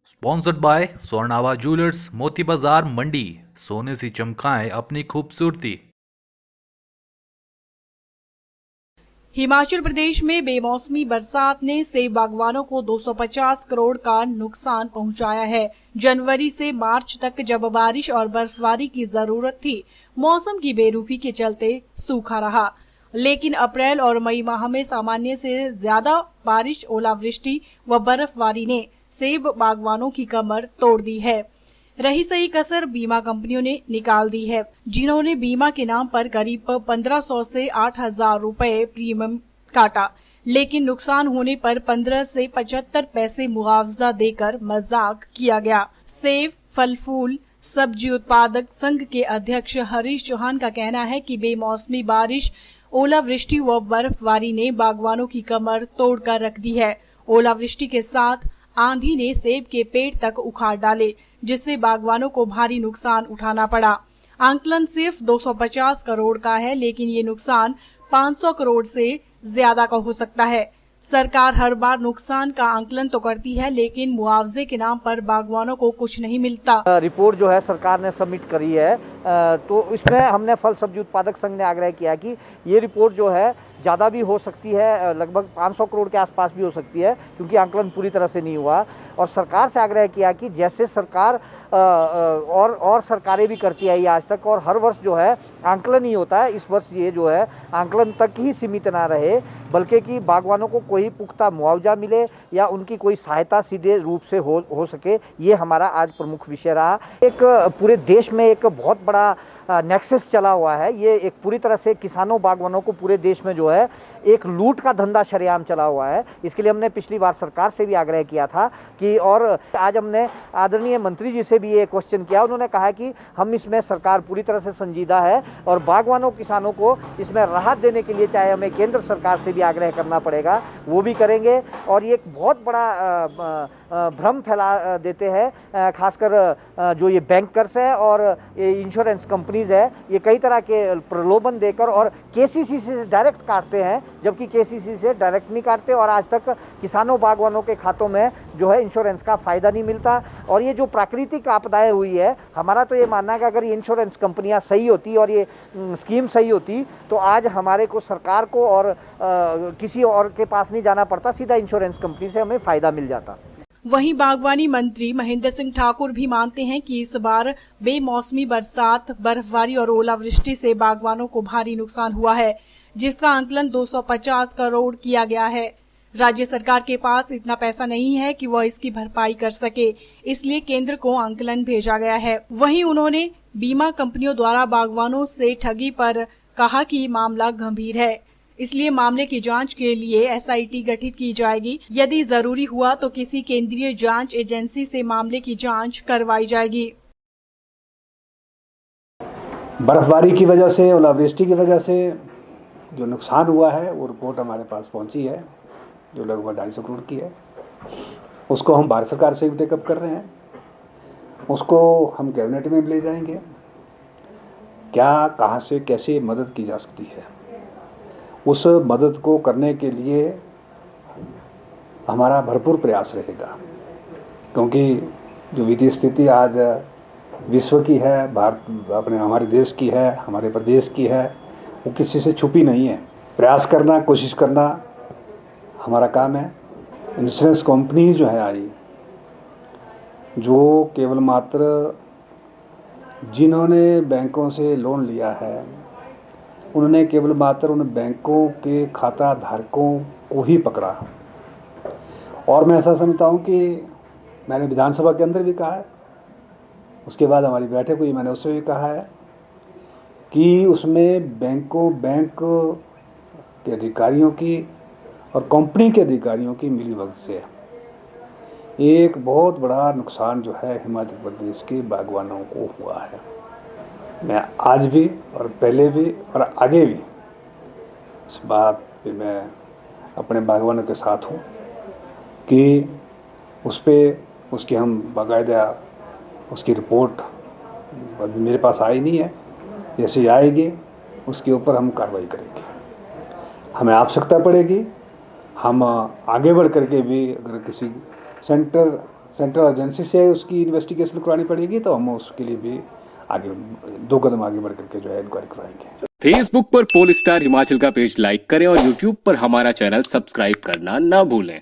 Sponsored by स्वर्णावा jewellers, मोती बाजार मंडी। सोने से चमकाएं अपनी खूबसूरती। हिमाचल प्रदेश में बेमौसमी बरसात ने सेब बागवानों को 250 करोड़ का नुकसान पहुंचाया है। जनवरी से मार्च तक जब बारिश और बर्फबारी की जरूरत थी, मौसम की बेरुखी के चलते सूखा रहा। लेकिन अप्रैल और मई माह में सामान्य से ज्यादा बारिश, ओलावृष्टि व बर्फबारी ने सेब बागवानों की कमर तोड़ दी है। रही सही कसर बीमा कंपनियों ने निकाल दी है, जिन्होंने बीमा के नाम पर करीब 1500 से 8000 रुपए प्रीमियम काटा, लेकिन नुकसान होने पर 15 से 75 पैसे मुआवजा देकर मजाक किया गया। सेब, फल फूल, सब्जी उत्पादक संघ के अध्यक्ष हरीश चौहान का कहना है कि बेमौसमी बारिश, ओलावृष्टि व बर्फबारी ने बागवानों की कमर तोड़कर रख दी है। ओलावृष्टि के साथ आंधी ने सेब के पेड़ तक उखाड़ डाले, जिससे बागवानों को भारी नुकसान उठाना पड़ा। आंकलन सिर्फ 250 करोड़ का है, लेकिन ये नुकसान 500 करोड़ से ज्यादा का हो सकता है। सरकार हर बार नुकसान का आंकलन तो करती है, लेकिन मुआवजे के नाम पर बागवानों को कुछ नहीं मिलता। रिपोर्ट जो है सरकार ने सबमिट करी है, तो इसमें हमने फल सब्जी उत्पादक संघ ने आग्रह किया कि ये रिपोर्ट जो है ज़्यादा भी हो सकती है, लगभग 500 करोड़ के आसपास भी हो सकती है, क्योंकि आंकलन पूरी तरह से नहीं हुआ। और सरकार से आग्रह किया कि जैसे सरकार और सरकारें भी करती आई आज तक, और हर वर्ष जो है आंकलन ही होता है, इस वर्ष ये जो है आंकलन तक ही सीमित ना रहे, बल्कि कि बागवानों को कोई पुख्ता मुआवजा मिले या उनकी कोई सहायता सीधे रूप से हो सके। ये हमारा आज प्रमुख विषय रहा। एक पूरे देश में एक बहुत बड़ा नेक्सस चला हुआ है। ये एक पूरी तरह से किसानों बागवानों को पूरे देश में जो है एक लूट का धंधा शरेआम चला हुआ है। इसके लिए हमने पिछली बार सरकार से भी आग्रह किया था कि, और आज हमने आदरणीय मंत्री जी से भी ये क्वेश्चन किया। उन्होंने कहा कि हम इसमें सरकार पूरी तरह से संजीदा है और बागवानों किसानों को इसमें राहत देने के लिए चाहे हमें केंद्र सरकार से भी आग्रह करना पड़ेगा, वो भी करेंगे। और ये एक बहुत बड़ा भ्रम फैला देते हैं, खासकर जो ये बैंकर्स है और ये इंश्योरेंस कंपनीज है, ये कई तरह के प्रलोभन देकर और केसीसी से डायरेक्ट काटते हैं, जबकि केसीसी से डायरेक्ट नहीं काटते। और आज तक किसानों बागवानों के खातों में जो है इंश्योरेंस का फायदा नहीं मिलता। और ये जो प्राकृतिक आपदाएं हुई है, हमारा तो ये मानना है कि अगर ये इंश्योरेंस कंपनियां सही होती और ये स्कीम सही होती, तो आज हमारे को सरकार को और किसी और के पास नहीं जाना पड़ता, सीधा इंश्योरेंस कंपनी से हमें फायदा मिल जाता। वहीं बागवानी मंत्री महेंद्र सिंह ठाकुर भी मानते हैं कि इस बार बेमौसमी बरसात, बर्फबारी और ओलावृष्टि से बागवानों को भारी नुकसान हुआ है, जिसका आंकलन 250 करोड़ किया गया है। राज्य सरकार के पास इतना पैसा नहीं है कि वह इसकी भरपाई कर सके, इसलिए केंद्र को आंकलन भेजा गया है। वहीं उन्होंने बीमा कंपनियों द्वारा बागवानों से ठगी पर कहा कि मामला गंभीर है, इसलिए मामले की जांच के लिए एसआईटी गठित की जाएगी। यदि जरूरी हुआ तो किसी केंद्रीय जांच एजेंसी से मामले की जांच करवाई जाएगी। बर्फबारी की वजह से, ओलावृष्टि की वजह से जो नुकसान हुआ है, वो रिपोर्ट हमारे पास पहुंची है, जो लगभग 250 करोड़ की है। उसको हम भारत सरकार से भी टेकअप कर रहे हैं, उसको हम कैबिनेट में भी ले जाएंगे। क्या, कहाँ से, कैसे मदद की जा सकती है, उस मदद को करने के लिए हमारा भरपूर प्रयास रहेगा, क्योंकि जो वित्तीय स्थिति आज विश्व की है, भारत अपने हमारे देश की है, हमारे प्रदेश की है, वो किसी से छुपी नहीं है। प्रयास करना, कोशिश करना हमारा काम है। इंश्योरेंस कंपनी जो है आई, जो केवल मात्र जिन्होंने बैंकों से लोन लिया है, उन्होंने केवल मात्र उन बैंकों के खाता धारकों को ही पकड़ा। और मैं ऐसा समझता हूँ कि मैंने विधानसभा के अंदर भी कहा है, उसके बाद हमारी बैठक हुई, मैंने उससे भी कहा है कि उसमें बैंक के अधिकारियों की और कंपनी के अधिकारियों की मिलीभगत से एक बहुत बड़ा नुकसान जो है हिमाचल प्रदेश के बागवानों को हुआ है। मैं आज भी और पहले भी और आगे भी इस बात पे मैं अपने बागवानों के साथ हूँ कि उसकी हम बाकायदा उसकी रिपोर्ट अभी मेरे पास आई नहीं है, जैसे आएगी उसके ऊपर हम कार्रवाई करेंगे। हमें आवश्यकता पड़ेगी, हम आगे बढ़ करके भी अगर किसी सेंटर सेंट्रल एजेंसी से उसकी इन्वेस्टिगेशन करवानी पड़ेगी, तो हम उसके लिए भी आगे 2 कदम आगे बढ़ करके जो है इंक्वायरी करवाएंगे। फेसबुक पर पोल स्टार हिमाचल का पेज लाइक करें और यूट्यूब पर हमारा चैनल सब्सक्राइब करना ना भूलें।